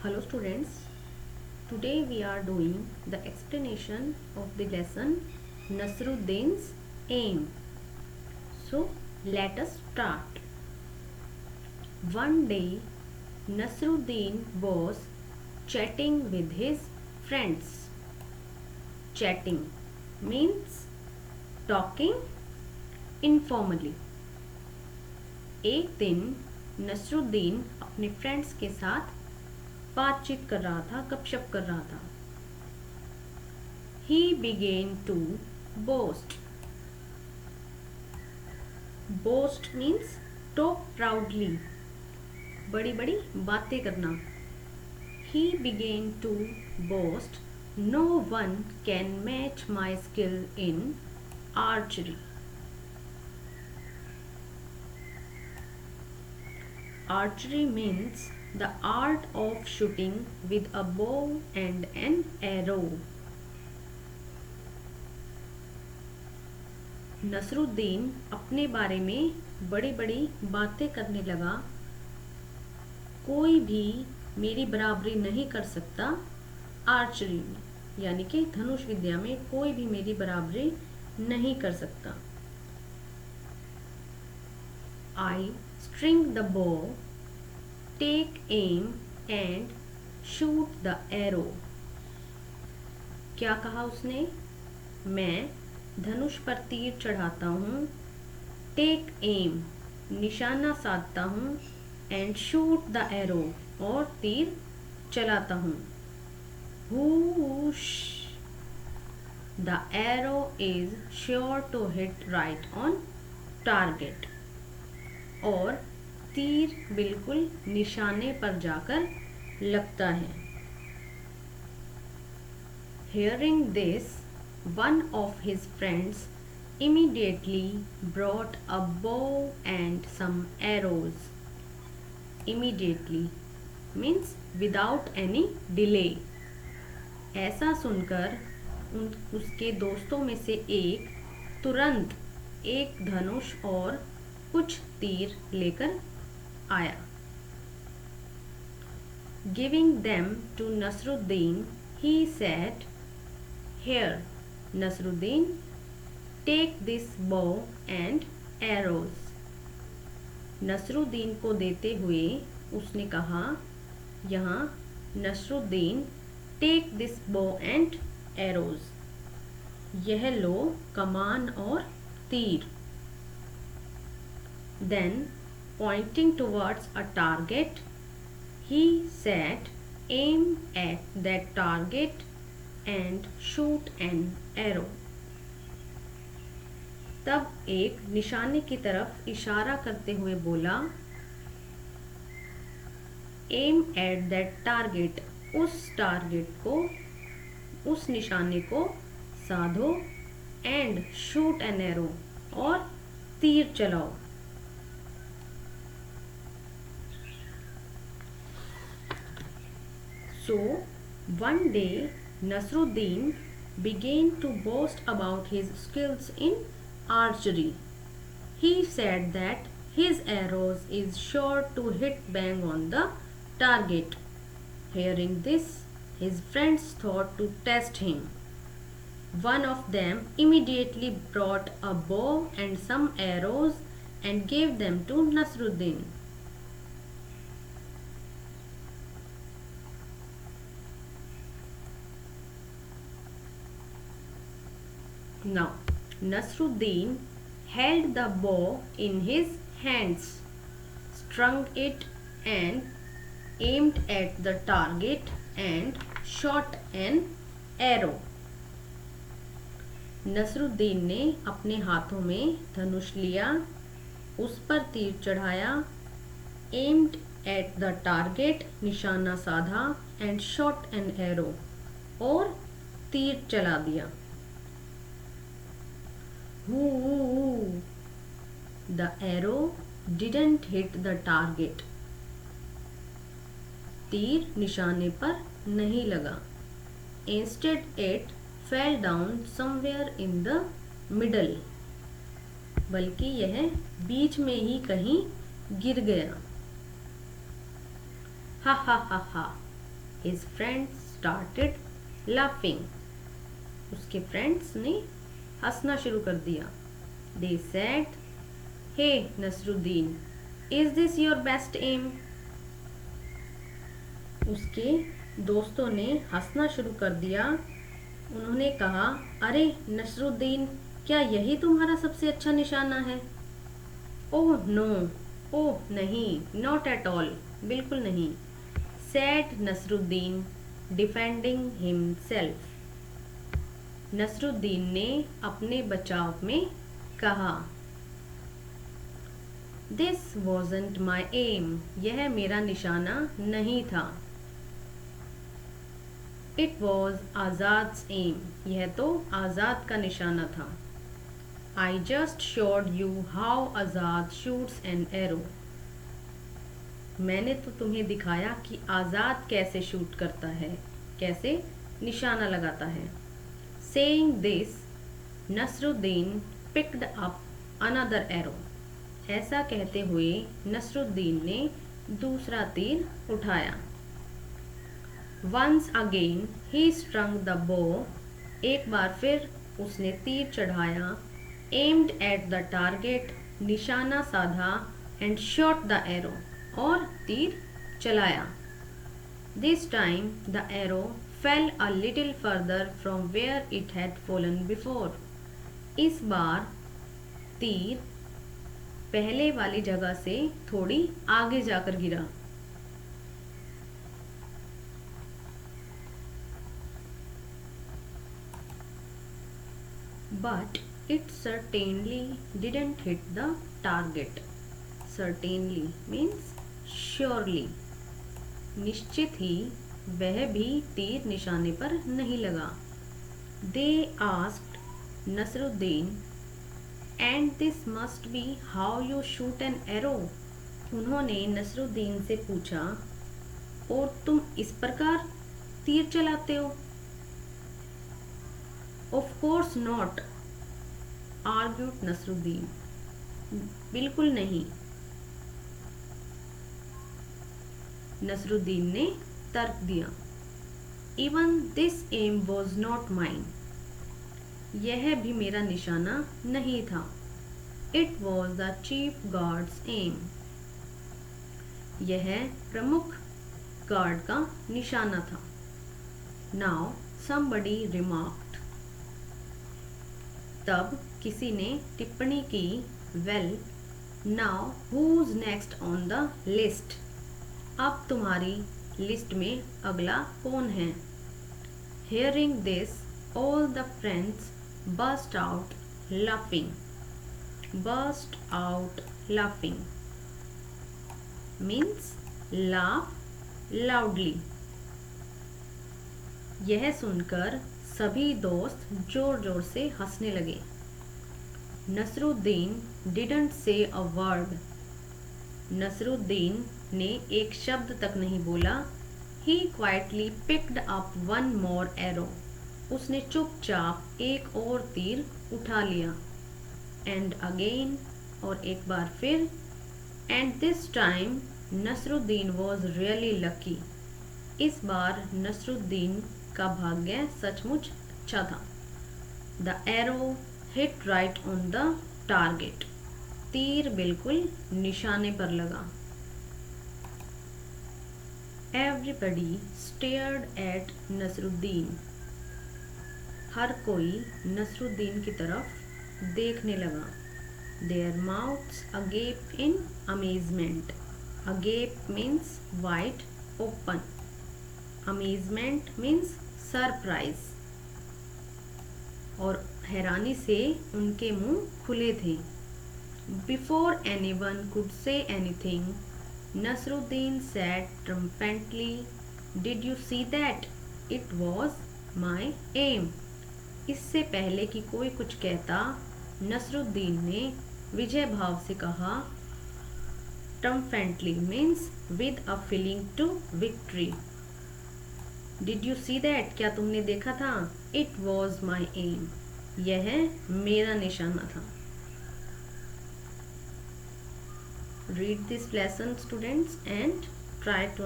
Hello students, today we are doing the explanation of the lesson Nasruddin's aim. So let us start. One day Nasruddin was chatting with his friends. Chatting means talking informally. एक दिन नसरुद्दीन अपने friends के साथ बातचीत कर रहा था, गपशप कर रहा था. He began to boast. Boast means talk proudly. बड़ी बड़ी बातें करना. He began to boast. No one can match my skill in archery. Archery means the art of shooting with a bow and an arrow. Nasruddin अपने बारे में बड़ी बड़ी बातें करने लगा. कोई भी मेरी बराबरी नहीं कर सकता आर्चरी में, यानी कि धनुष विद्या में कोई भी मेरी बराबरी नहीं कर सकता. I string the bow, take aim and shoot the arrow. क्या कहा उसने? मैं धनुष पर तीर चढ़ाता हूँ, टेक एम निशाना साधता हूँ, एंड शूट द एरो और तीर चलाता हूँ. Whoosh! The arrow is sure to hit right on target. और तीर बिल्कुल निशाने पर जाकर लगता है. Hearing this, one of his friends immediately brought a bow and some arrows. Immediately means without any delay. ऐसा सुनकर उसके दोस्तों में से एक तुरंत एक धनुष और कुछ तीर लेकर आया. Giving them to Nasruddin, he said, "Here, Nasruddin, take this bow and arrows." Nasruddin को देते हुए उसने कहा, यहाँ Nasruddin, take this bow and arrows, यह लो कमान और तीर. Then, pointing towards a target, he said, "Aim at that target and shoot an arrow." तब एक निशाने की तरफ इशारा करते हुए बोला, एम एट दैट टारगेट, उस टारगेट को, उस निशाने को साधो, एंड शूट एन एरो और तीर चलाओ. So, one day Nasruddin began to boast about his skills in archery. He said that his arrows is sure to hit bang on the target. Hearing this, his friends thought to test him. One of them immediately brought a bow and some arrows and gave them to Nasruddin. Now, Nasruddin held the bow in his hands, strung it and aimed at the target and shot an arrow. Nasruddin ने अपने हाथों में धनुष लिया, उस पर तीर चढ़ाया, aimed at the target निशाना साधा, and shot an arrow और तीर चला दिया. The arrow didn't hit the target. तीर निशाने पर नहीं लगा. Instead, it fell down somewhere in the middle. बल्कि यह बीच में ही कहीं गिर गया. Ha ha ha ha. His friends started laughing. उसके फ्रेंड्स ने हंसना शुरू कर दिया. They said, "Hey Nasruddin, is this your best aim?" उसके दोस्तों ने हंसना शुरू कर दिया. उन्होंने कहा, अरे नसरुद्दीन, क्या यही तुम्हारा सबसे अच्छा निशाना है? ओह नो, ओह नहीं, नॉट एट ऑल, बिल्कुल नहीं. Said Nasruddin, defending himself. Nasruddin ने अपने बचाव में कहा, दिस वॉजंट माई एम, यह मेरा निशाना नहीं था. इट वॉज आज़ाद्स एम, यह तो आज़ाद का निशाना था. I just showed you how Azad shoots an arrow, मैंने तो तुम्हें दिखाया कि आज़ाद कैसे शूट करता है, कैसे निशाना लगाता है. Saying this Nasruddin picked up another arrow, ऐसा कहते हुए नसरुद्दीन ने दूसरा तीर उठाया. Once again he strung the bow, एक बार फिर उसने तीर चढ़ाया. एम्ड एट द टारगेट, निशाना साधा. एंड शॉट द एरो, और तीर चलाया. This time the arrow fell a little further from where it had fallen before, इस बार तीर पहले वाली जगह से थोड़ी आगे जाकर गिरा. But it certainly didn't hit the target. Certainly means surely. निश्चित ही वह भी तीर निशाने पर नहीं लगा. They asked Nasruddin, and this must be how you shoot an arrow. उन्होंने नसरुद्दीन से पूछा, और तुम इस प्रकार तीर चलाते हो? Of course not, argued Nasruddin. बिल्कुल नहीं, नसरुद्दीन ने तर्क दिया. Even this aim was not mine, यह भी मेरा निशाना नहीं था. It was the chief guard's aim, यह प्रमुख गार्ड का निशाना था. Now somebody remarked, तब किसी ने टिप्पणी की, well now who's next on the list, अब तुम्हारी लिस्ट में अगला कौन है? Hearing this all the friends burst out laughing. Burst out laughing means laugh loudly. यह सुनकर सभी दोस्त जोर जोर से हंसने लगे. Nasruddin didn't say a word, Nasruddin ने एक शब्द तक नहीं बोला. He quietly picked up one more arrow, उसने चुपचाप एक और तीर उठा लिया. एंड अगेन, और एक बार फिर. And this time Nasruddin was really lucky, इस बार नसरुद्दीन का भाग्य सचमुच अच्छा था. The arrow hit right on the target, तीर बिल्कुल निशाने पर लगा. एवरीबडी स्टेयर्ड एट नसरुद्दीन, हर कोई नसरुद्दीन की तरफ देखने लगा. Their mouths agape in amazement. Agape means wide open, amazement means surprise, और हैरानी से उनके मुंह खुले थे. Before anyone could say anything, Nasruddin said triumphantly, did you see that, it was my aim. इससे पहले कि कोई कुछ कहता, नसरुद्दीन ने विजय भाव से कहा. Triumphantly means with a feeling to victory. Did you see that, क्या तुमने देखा था? इट वॉज माई एम, यह मेरा निशाना था. Read this lesson students and try to